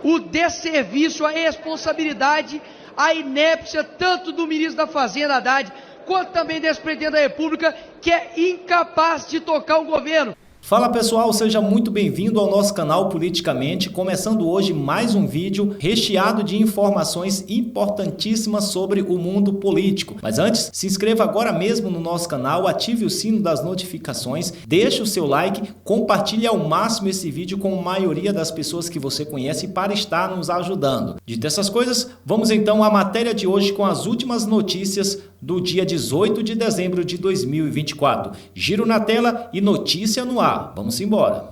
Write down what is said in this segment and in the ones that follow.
o desserviço, a irresponsabilidade, a inépcia tanto do ministro da Fazenda, Haddad, quanto também desse presidente da República, que é incapaz de tocar o governo. Fala pessoal, seja muito bem-vindo ao nosso canal Politicamente, começando hoje mais um vídeo recheado de informações importantíssimas sobre o mundo político. Mas antes, se inscreva agora mesmo no nosso canal, ative o sino das notificações, deixe o seu like, compartilhe ao máximo esse vídeo com a maioria das pessoas que você conhece para estar nos ajudando. Dito essas coisas, vamos então à matéria de hoje com as últimas notícias do dia 18 de dezembro de 2024. Giro na tela e notícia no ar. Vamos embora.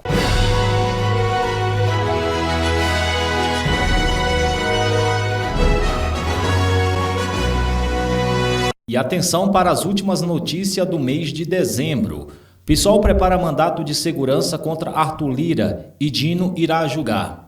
E atenção para as últimas notícias do mês de dezembro. PSOL prepara mandato de segurança contra Arthur Lira e Dino irá julgar.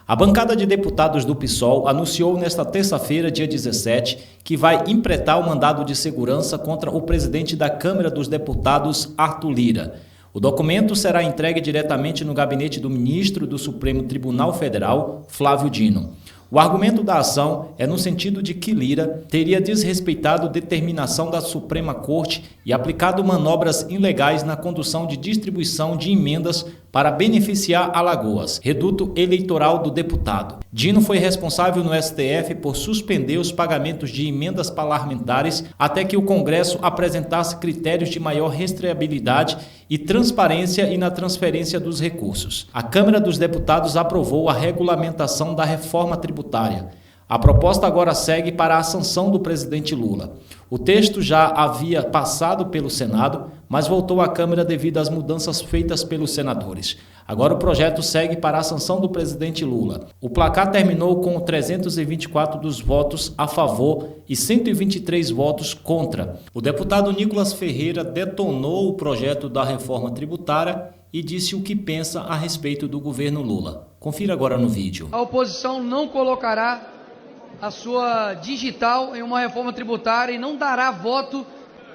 A bancada de deputados do PSOL anunciou nesta terça-feira, dia 17, que vai implementar o mandado de segurança contra o presidente da Câmara dos Deputados, Arthur Lira. O documento será entregue diretamente no gabinete do ministro do Supremo Tribunal Federal, Flávio Dino. O argumento da ação é no sentido de que Lira teria desrespeitado determinação da Suprema Corte e aplicado manobras ilegais na condução de distribuição de emendas para beneficiar Alagoas, reduto eleitoral do deputado. Dino foi responsável no STF por suspender os pagamentos de emendas parlamentares até que o Congresso apresentasse critérios de maior rastreabilidade e transparência e na transferência dos recursos. A Câmara dos Deputados aprovou a regulamentação da reforma tributária. A proposta agora segue para a sanção do presidente Lula. O texto já havia passado pelo Senado, mas voltou à Câmara devido às mudanças feitas pelos senadores. Agora o projeto segue para a sanção do presidente Lula. O placar terminou com 324 dos votos a favor e 123 votos contra. O deputado Nicolas Ferreira detonou o projeto da reforma tributária e disse o que pensa a respeito do governo Lula. Confira agora no vídeo. A oposição não colocará a sua digital em uma reforma tributária e não dará voto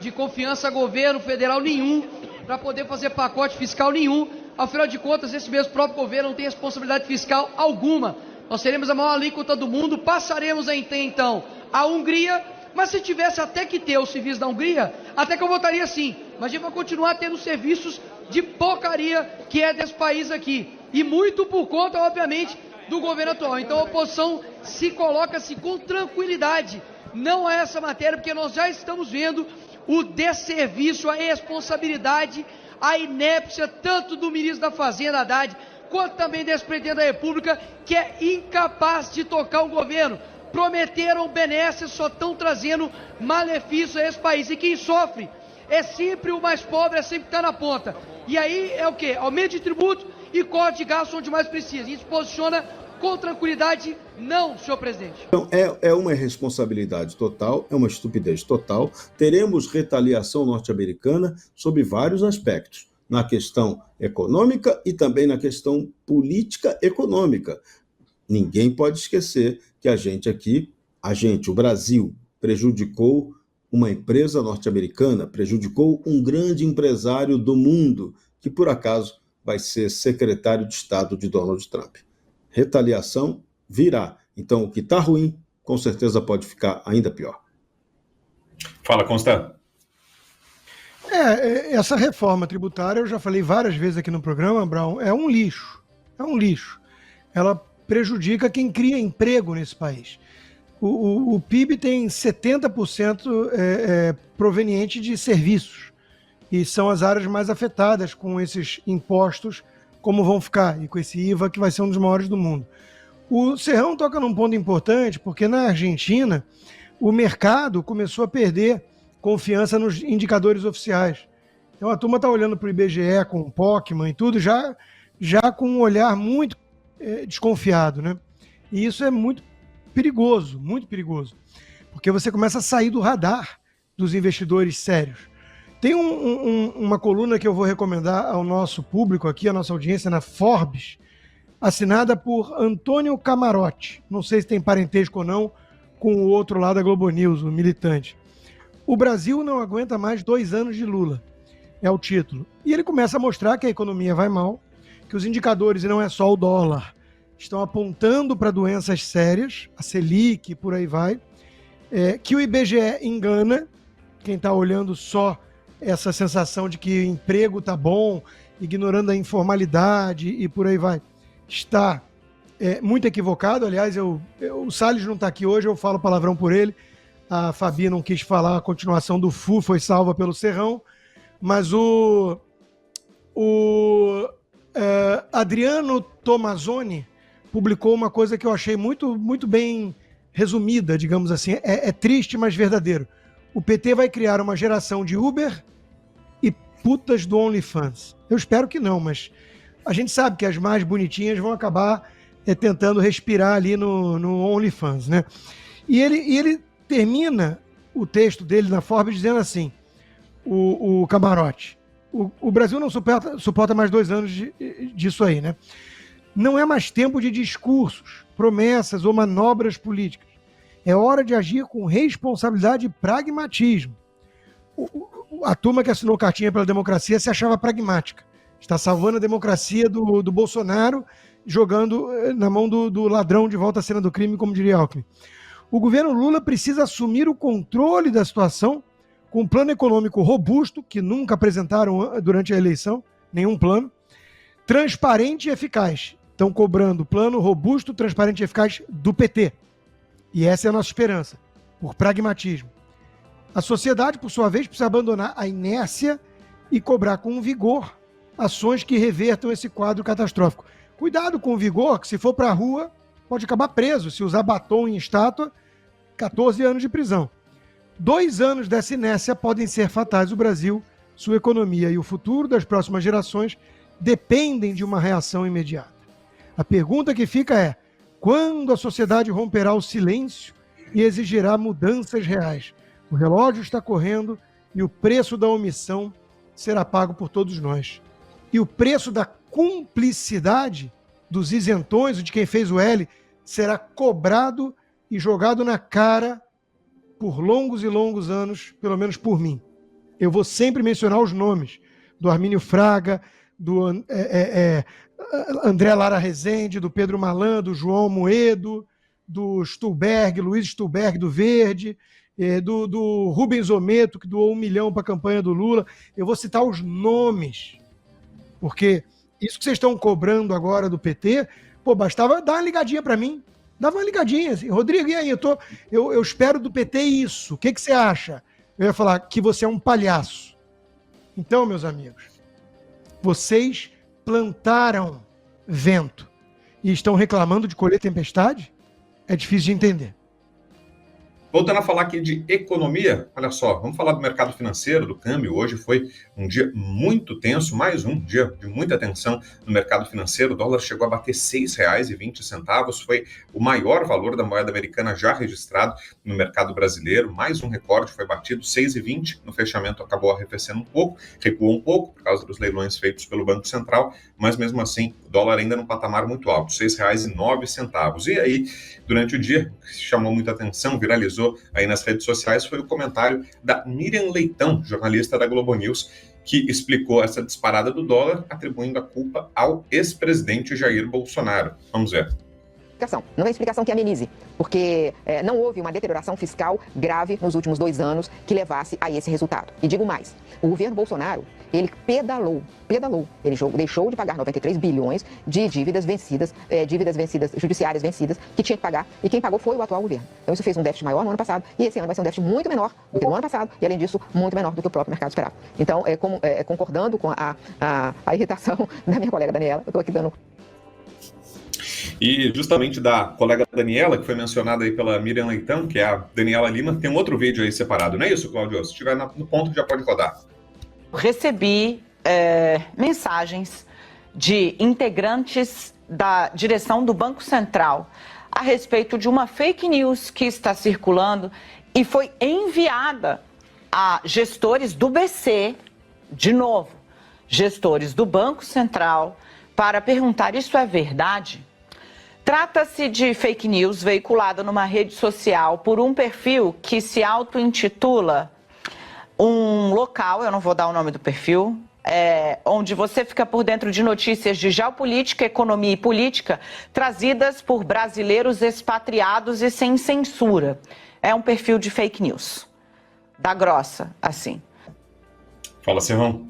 de confiança a governo federal nenhum para poder fazer pacote fiscal nenhum. Afinal de contas, esse mesmo próprio governo não tem responsabilidade fiscal alguma. Nós teremos a maior alíquota do mundo, passaremos a ter então a Hungria, mas se tivesse até que ter o serviço da Hungria, até que eu votaria sim. Mas a gente vai continuar tendo serviços de porcaria que é desse país aqui. E muito por conta, obviamente, do governo atual. Então a oposição se coloca-se com tranquilidade, não a essa matéria, porque nós já estamos vendo o desserviço, a irresponsabilidade, a inépcia tanto do ministro da Fazenda, Haddad, quanto também desse presidente da República, que é incapaz de tocar o governo. Prometeram benesses, só estão trazendo malefício a esse país. E quem sofre é sempre o mais pobre, é sempre que está na ponta. E aí é o quê? Aumento de tributo e corte de gastos onde mais precisa. E se posiciona com tranquilidade, não, senhor presidente. Então, é uma irresponsabilidade total, é uma estupidez total. Teremos retaliação norte-americana sob vários aspectos, na questão econômica e também na questão política econômica. Ninguém pode esquecer que o Brasil, prejudicou uma empresa norte-americana, prejudicou um grande empresário do mundo, que por acaso vai ser secretário de Estado de Donald Trump. Retaliação virá. Então, o que está ruim, com certeza pode ficar ainda pior. Fala, Constant. Essa reforma tributária, eu já falei várias vezes aqui no programa, Brown, é um lixo. É um lixo. Ela prejudica quem cria emprego nesse país. O PIB tem 70% proveniente de serviços. E são as áreas mais afetadas com esses impostos, como vão ficar, e com esse IVA que vai ser um dos maiores do mundo. O Serrão toca num ponto importante, porque na Argentina o mercado começou a perder confiança nos indicadores oficiais. Então a turma está olhando para o IBGE com o Pocman e tudo, já com um olhar muito desconfiado, né? E isso é muito perigoso, porque você começa a sair do radar dos investidores sérios. Tem uma coluna que eu vou recomendar ao nosso público aqui, à nossa audiência, na Forbes, assinada por Antônio Camarote. Não sei se tem parentesco ou não com o outro lado da Globo News, o militante. O Brasil não aguenta mais 2 anos de Lula, é o título. E ele começa a mostrar que a economia vai mal, que os indicadores, e não é só o dólar, estão apontando para doenças sérias, a Selic, por aí vai, que o IBGE engana, quem está olhando só essa sensação de que emprego está bom, ignorando a informalidade e por aí vai, está muito equivocado. Aliás, o Salles não está aqui hoje, eu falo palavrão por ele. A Fabi não quis falar, a continuação do FU foi salva pelo Serrão, mas o Adriano Tomazoni publicou uma coisa que eu achei muito, muito bem resumida, digamos assim. É triste, mas verdadeiro. O PT vai criar uma geração de Uber e putas do OnlyFans. Eu espero que não, mas a gente sabe que as mais bonitinhas vão acabar tentando respirar ali no OnlyFans, né? E ele termina o texto dele na Forbes dizendo assim, o Camarote, o Brasil não suporta mais 2 anos disso aí, né? Não é mais tempo de discursos, promessas ou manobras políticas. É hora de agir com responsabilidade e pragmatismo. A turma que assinou cartinha pela democracia se achava pragmática. Está salvando a democracia do Bolsonaro, jogando na mão do ladrão de volta à cena do crime, como diria Alckmin. O governo Lula precisa assumir o controle da situação com um plano econômico robusto, que nunca apresentaram durante a eleição, nenhum plano, transparente e eficaz. Estão cobrando plano robusto, transparente e eficaz do PT. E essa é a nossa esperança, por pragmatismo. A sociedade, por sua vez, precisa abandonar a inércia e cobrar com vigor ações que revertam esse quadro catastrófico. Cuidado com o vigor, que se for para a rua, pode acabar preso. Se usar batom em estátua, 14 anos de prisão. 2 anos dessa inércia podem ser fatais. O Brasil, sua economia e o futuro das próximas gerações dependem de uma reação imediata. A pergunta que fica é: quando a sociedade romperá o silêncio e exigirá mudanças reais? O relógio está correndo e o preço da omissão será pago por todos nós. E o preço da cumplicidade dos isentões, ou de quem fez o L, será cobrado e jogado na cara por longos e longos anos, pelo menos por mim. Eu vou sempre mencionar os nomes do Armínio Fraga, do André Lara Rezende, do Pedro Malan, do João Moedo, do Stuhlberg, Luiz Stuhlberg do Verde, do Rubens Ometo, que doou 1 milhão para a campanha do Lula. Eu vou citar os nomes, porque isso que vocês estão cobrando agora do PT, bastava dar uma ligadinha para mim. Dava uma ligadinha, assim, Rodrigo, e aí? Eu espero do PT isso. O que você acha? Eu ia falar que você é um palhaço. Então, meus amigos, vocês plantaram vento e estão reclamando de colher tempestade? É difícil de entender. Voltando a falar aqui de economia, olha só, vamos falar do mercado financeiro, do câmbio. Hoje foi um dia muito tenso, mais um dia de muita tensão no mercado financeiro. O dólar chegou a bater R$ 6,20, foi o maior valor da moeda americana já registrado no mercado brasileiro. Mais um recorde foi batido, 6,20. No fechamento acabou arrefecendo um pouco, recuou um pouco por causa dos leilões feitos pelo Banco Central, mas mesmo assim o dólar ainda num patamar muito alto, R$ 6,09. E aí, durante o dia, o que chamou muita atenção, viralizou aí nas redes sociais, foi o comentário da Miriam Leitão, jornalista da Globo News, que explicou essa disparada do dólar, atribuindo a culpa ao ex-presidente Jair Bolsonaro. Vamos ver. Não é explicação que amenize, porque não houve uma deterioração fiscal grave nos últimos 2 anos que levasse a esse resultado. E digo mais, o governo Bolsonaro, ele pedalou, ele deixou de pagar 93 bilhões de dívidas vencidas, judiciárias vencidas, que tinha que pagar, e quem pagou foi o atual governo. Então isso fez um déficit maior no ano passado, e esse ano vai ser um déficit muito menor do que no ano passado, e além disso, muito menor do que o próprio mercado esperava. Então, concordando com a irritação da minha colega Daniela, eu estou aqui dando... E justamente da colega Daniela, que foi mencionada aí pela Miriam Leitão, que é a Daniela Lima, tem um outro vídeo aí separado, não é isso, Cláudio? Se estiver no ponto, já pode rodar. Recebi mensagens de integrantes da direção do Banco Central a respeito de uma fake news que está circulando e foi enviada a gestores do BC, de novo, gestores do Banco Central, para perguntar: isso é verdade? Trata-se de fake news veiculada numa rede social por um perfil que se auto-intitula um local, eu não vou dar o nome do perfil, onde você fica por dentro de notícias de geopolítica, economia e política trazidas por brasileiros expatriados e sem censura. É um perfil de fake news. Da grossa, assim. Fala, Serrão.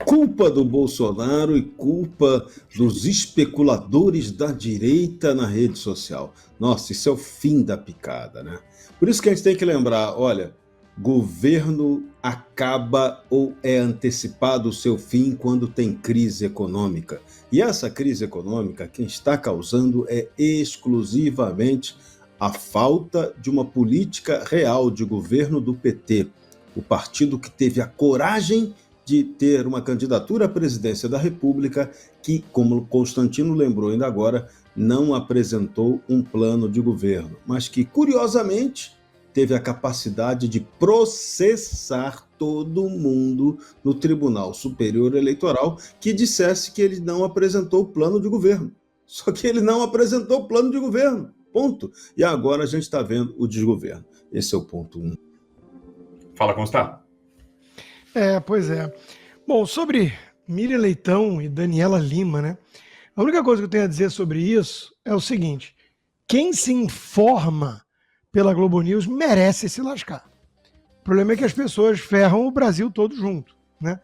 Culpa do Bolsonaro e culpa dos especuladores da direita na rede social. Nossa, isso é o fim da picada, né? Por isso que a gente tem que lembrar, olha, governo acaba ou é antecipado o seu fim quando tem crise econômica. E essa crise econômica, quem está causando é exclusivamente a falta de uma política real de governo do PT. O partido que teve a coragem de ter uma candidatura à presidência da República que, como Constantino lembrou ainda agora, não apresentou um plano de governo, mas que, curiosamente, teve a capacidade de processar todo mundo no Tribunal Superior Eleitoral que dissesse que ele não apresentou o plano de governo. Só que ele não apresentou o plano de governo, ponto. E agora a gente está vendo o desgoverno. Esse é o ponto 1. Fala, como está? Pois é. Bom, sobre Miriam Leitão e Daniela Lima, né? A única coisa que eu tenho a dizer sobre isso é o seguinte: quem se informa pela Globo News merece se lascar. O problema é que as pessoas ferram o Brasil todo junto, né?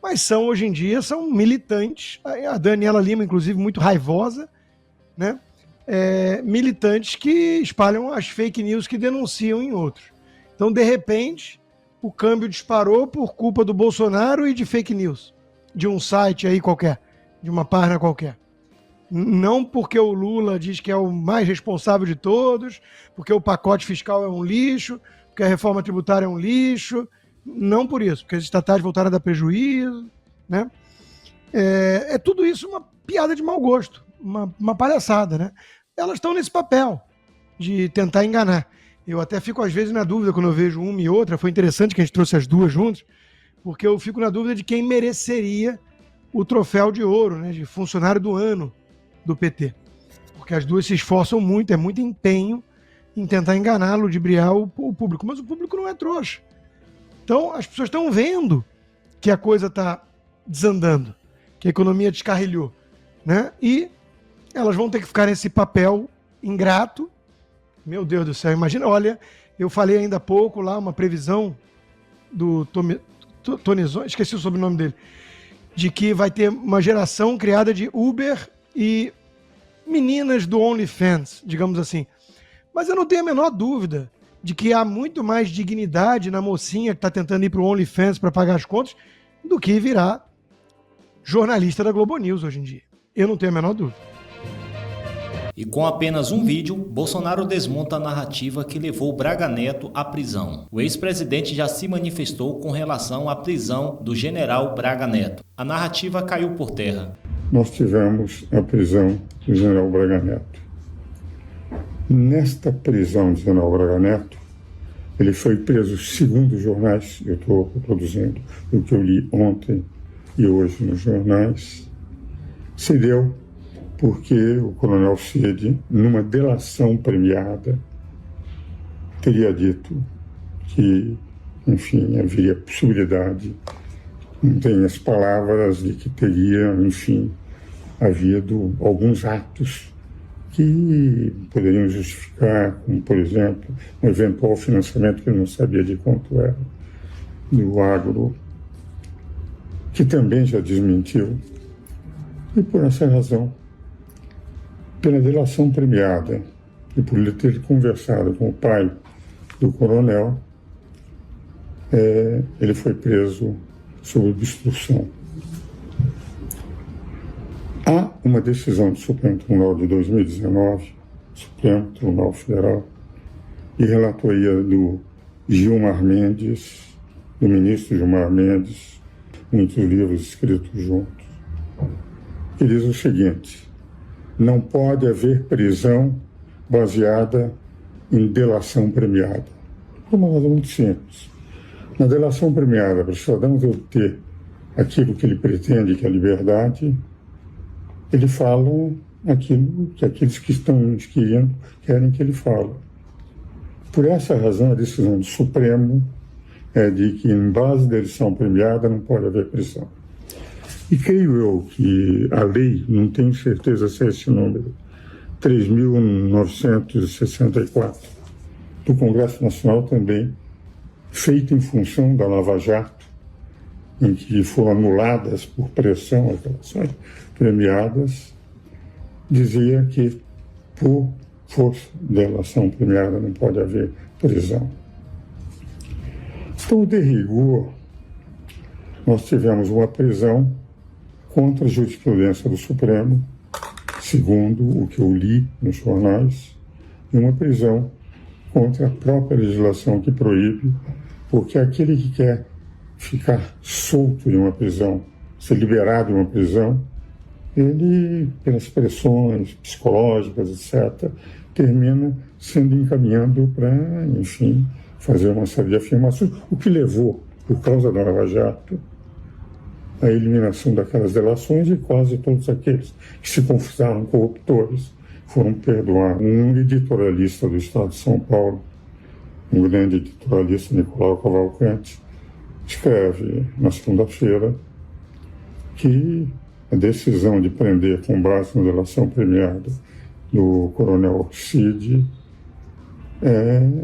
Mas hoje em dia, são militantes, a Daniela Lima, inclusive, muito raivosa, né? Militantes que espalham as fake news que denunciam em outros. Então, de repente, o câmbio disparou por culpa do Bolsonaro e de fake news, de um site aí qualquer, de uma página qualquer. Não porque o Lula diz que é o mais responsável de todos, porque o pacote fiscal é um lixo, porque a reforma tributária é um lixo, não por isso, porque as estatais voltaram a dar prejuízo, né? É tudo isso uma piada de mau gosto, uma palhaçada, né? Elas estão nesse papel de tentar enganar. Eu até fico às vezes na dúvida quando eu vejo uma e outra. Foi interessante que a gente trouxe as duas juntas, porque eu fico na dúvida de quem mereceria o troféu de ouro, né, de funcionário do ano do PT. Porque as duas se esforçam muito, é muito empenho em tentar enganar, ludibriar o público. Mas o público não é trouxa. Então as pessoas estão vendo que a coisa está desandando, que a economia descarrilhou, né? E elas vão ter que ficar nesse papel ingrato. Meu Deus do céu, imagina, olha, eu falei ainda há pouco lá, uma previsão do Tonizon, esqueci o sobrenome dele, de que vai ter uma geração criada de Uber e meninas do OnlyFans, digamos assim. Mas eu não tenho a menor dúvida de que há muito mais dignidade na mocinha que está tentando ir para o OnlyFans para pagar as contas do que virar jornalista da Globo News hoje em dia. Eu não tenho a menor dúvida. E com apenas um vídeo, Bolsonaro desmonta a narrativa que levou Braga Neto à prisão. O ex-presidente já se manifestou com relação à prisão do general Braga Neto. A narrativa caiu por terra. Nós tivemos a prisão do general Braga Neto. Nesta prisão do general Braga Neto, ele foi preso, segundo os jornais, eu estou reproduzindo o que eu li ontem e hoje nos jornais, se deu porque o coronel Cid, numa delação premiada, teria dito que, enfim, haveria possibilidade, não tem as palavras, de que teria, enfim, havido alguns atos que poderiam justificar, como, por exemplo, um eventual financiamento que ele não sabia de quanto era, do agro, que também já desmentiu. E por essa razão, pela delação premiada e por ele ter conversado com o pai do coronel, ele foi preso sob obstrução. Há uma decisão do Supremo Tribunal de 2019, Supremo Tribunal Federal, e relatoria do Gilmar Mendes, do ministro Gilmar Mendes, muitos livros escritos juntos, que diz o seguinte: não pode haver prisão baseada em delação premiada. Por uma razão muito simples. Na delação premiada, para o cidadão obter aquilo que ele pretende, que é a liberdade, ele fala aquilo que aqueles que estão querem que ele fale. Por essa razão, a decisão do Supremo é de que, em base da edição premiada, não pode haver prisão. E creio eu que a lei, não tenho certeza se é esse número, 3.964, do Congresso Nacional também, feita em função da Lava Jato, em que foram anuladas por pressão as delações premiadas, dizia que por força da delação premiada não pode haver prisão. Então, de rigor, nós tivemos uma prisão contra a jurisprudência do Supremo, segundo o que eu li nos jornais, e uma prisão contra a própria legislação que proíbe, porque aquele que quer ficar solto de uma prisão, ser liberado de uma prisão, ele, pelas pressões psicológicas, etc., termina sendo encaminhado para, enfim, fazer uma série de afirmações, o que levou, por causa da Lava Jato, a eliminação daquelas delações, e quase todos aqueles que se confessaram corruptores foram perdoados. Um editorialista do Estado de São Paulo, um grande editorialista, Nicolau Cavalcante, escreve na segunda-feira que a decisão de prender com base na delação premiada do coronel Cid é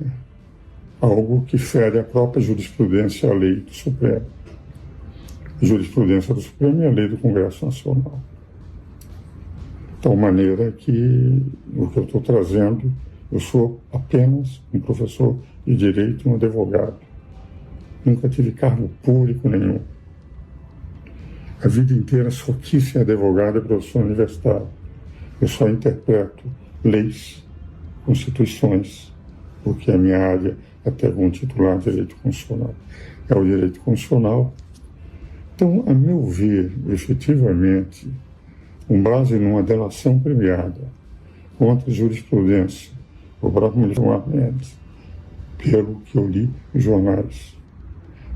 algo que fere a própria jurisprudência e a lei do Supremo. A jurisprudência do Supremo e a lei do Congresso Nacional. De tal maneira que o que eu estou trazendo, eu sou apenas um professor de direito e um advogado. Nunca tive cargo público nenhum. A vida inteira só quis ser advogado e professor universitário. Eu só interpreto leis, constituições, porque a minha área, até algum titular, direito constitucional. É o direito constitucional. Então, a meu ver, efetivamente, com base numa delação premiada contra a jurisprudência, o próprio Gilmar Mendes, pelo que eu li nos jornais,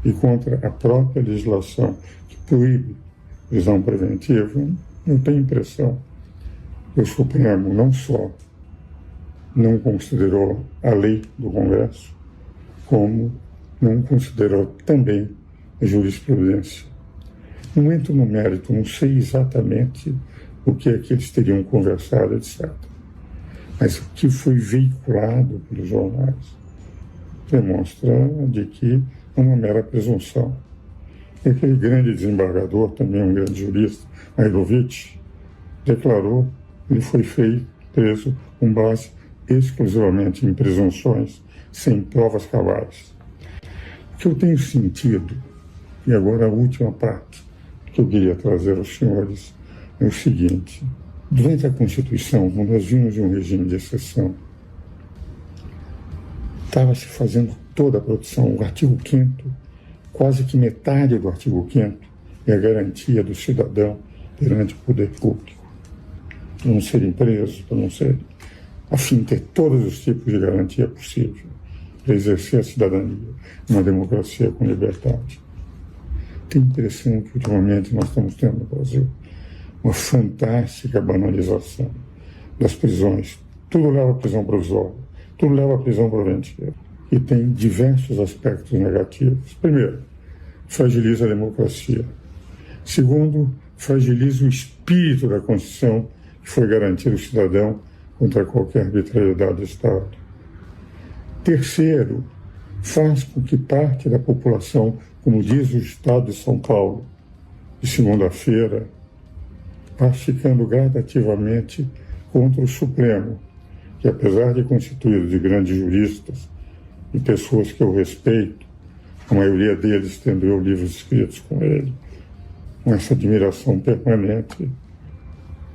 e contra a própria legislação que proíbe prisão preventiva, eu tenho impressão que o Supremo não só não considerou a lei do Congresso, como não considerou também a jurisprudência. Não entro no mérito, não sei exatamente o que é que eles teriam conversado, etc. Mas o que foi veiculado pelos jornais demonstra de que é uma mera presunção. E aquele grande desembargador, também um grande jurista, Mairovitch, declarou que ele foi preso com base exclusivamente em presunções, sem provas cabais. O que eu tenho sentido, e agora a última parte que eu queria trazer aos senhores, é o seguinte: durante a Constituição, quando nós vimos de um regime de exceção, estava se fazendo toda a produção. O artigo 5º, quase que metade do artigo 5º, é a garantia do cidadão perante o poder público, para não serem presos, para não serem, a fim de ter todos os tipos de garantia possível para exercer a cidadania numa democracia com liberdade. Tenho a impressão que ultimamente nós estamos tendo no Brasil uma fantástica banalização das prisões. Tudo leva à prisão provisória, tudo leva à prisão preventiva. E tem diversos aspectos negativos. Primeiro, fragiliza a democracia. Segundo, fragiliza o espírito da Constituição, que foi garantir ao cidadão contra qualquer arbitrariedade do Estado. Terceiro, faz com que parte da população, como diz o Estado de São Paulo, de segunda-feira, vá ficando gradativamente contra o Supremo, que apesar de constituído de grandes juristas e pessoas que eu respeito, a maioria deles tendo eu livros escritos com ele, com essa admiração permanente,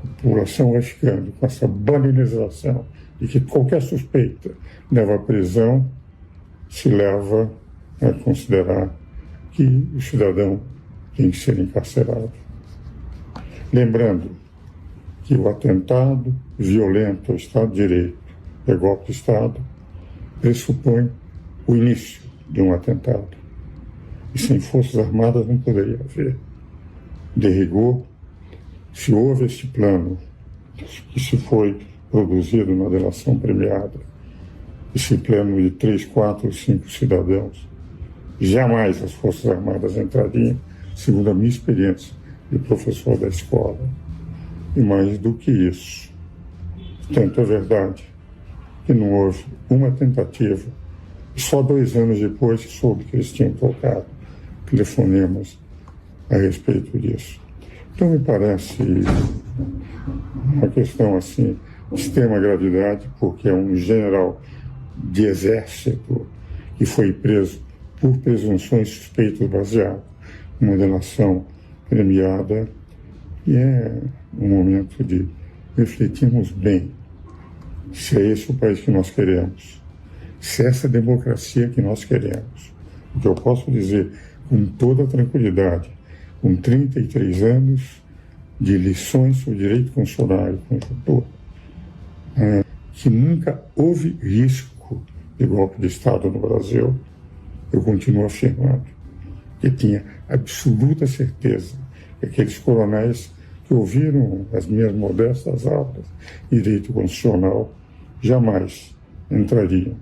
a população vai ficando com essa banalização de que qualquer suspeita leva à prisão, se leva a considerar que o cidadão tem que ser encarcerado. Lembrando que o atentado violento ao Estado de Direito e golpe de Estado pressupõe o início de um atentado. E sem Forças Armadas não poderia haver. De rigor, se houve este plano que se foi produzido na delação premiada, esse plano de 3, 4, 5 cidadãos jamais as Forças Armadas entrariam, segundo a minha experiência de professor da escola. E mais do que isso, tanto é verdade que não houve uma tentativa. Só 2 anos depois soube que eles tinham trocado telefonemas a respeito disso. Então me parece uma questão assim de extrema gravidade, porque é um general de exército que foi preso por presunções suspeitas baseadas numa delação premiada, e é um momento de refletirmos bem se é esse o país que nós queremos, se é essa democracia que nós queremos. O que eu posso dizer com toda tranquilidade, com 33 anos de lições sobre direito constitucional e conjuntura, que nunca houve risco de golpe de Estado no Brasil, eu continuo afirmando que tinha absoluta certeza que aqueles coronéis que ouviram as minhas modestas aulas de direito constitucional jamais entrariam.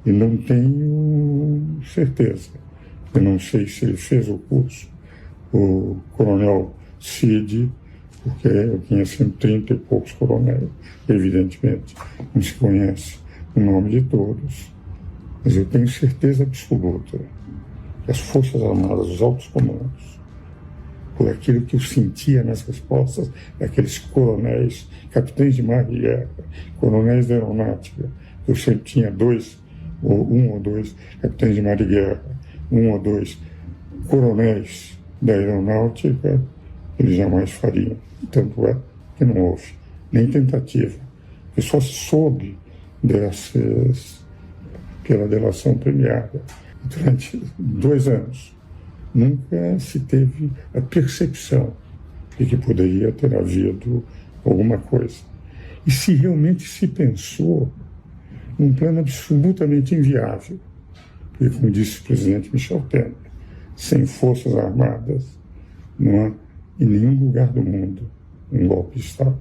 E não tenho certeza. Eu não sei se ele fez o curso, o coronel Cid, porque eu conheço 30 e poucos coronéis, evidentemente, não se conhece o nome de todos, mas eu tenho certeza absoluta que as Forças Armadas, os altos comandos, por aquilo que eu sentia nas respostas daqueles coronéis, capitães de mar de guerra, coronéis da aeronáutica, eu sempre tinha 2, ou 1 ou 2 capitães de mar de guerra, 1 ou 2 coronéis da aeronáutica, eles jamais fariam. Tanto é que não houve nem tentativa. Eu só soube dessas pela delação premiada durante 2 anos. Nunca se teve a percepção de que poderia ter havido alguma coisa. E se realmente se pensou num plano absolutamente inviável, porque, como disse o presidente Michel Temer, sem Forças Armadas não há em nenhum lugar do mundo um golpe de Estado.